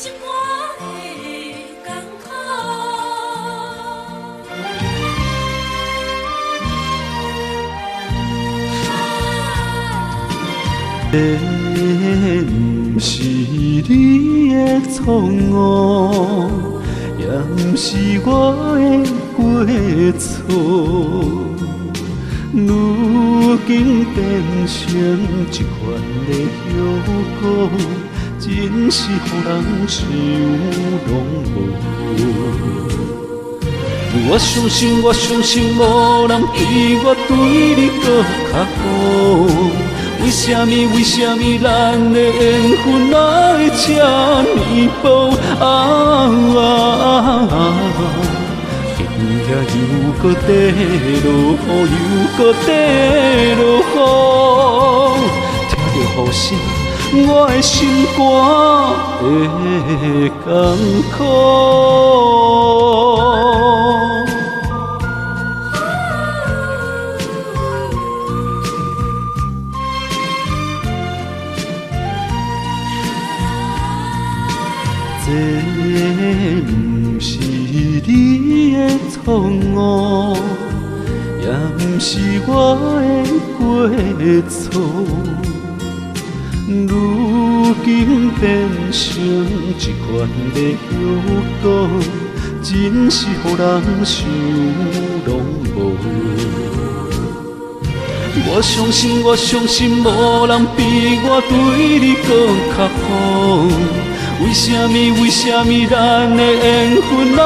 心肝的艰苦。这不是你的错误，也不是我的过错。如今变成一款的后果，真是予人想拢无。我相信无人比我对你搁较好。为什么咱的缘分来这呢薄今夜又搁地落雨，又搁地落雨，听着雨声，我的心肝会艰苦。这不是你的错误，也不是我的过错。如今变成一款的后果，真是予人想拢无。我相信无人比我对你搁较好。为什么咱的缘分来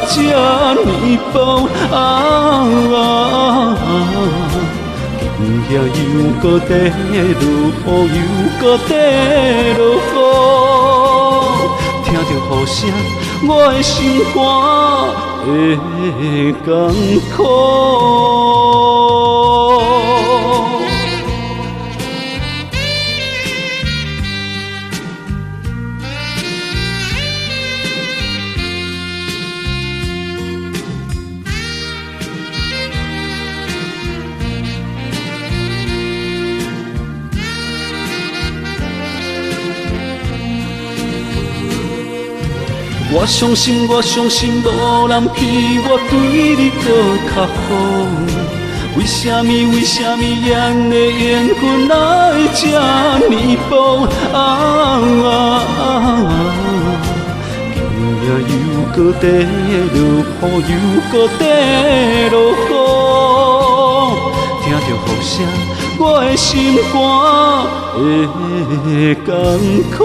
这呢薄今夜又搁地落雨，又搁地落雨，听着雨声，我的心肝会艰苦。我相信无人比我对你搁较好。为什么咱的缘分来这呢薄今夜又搁地落雨，又搁地落雨，听着雨声，我的心肝会艰苦。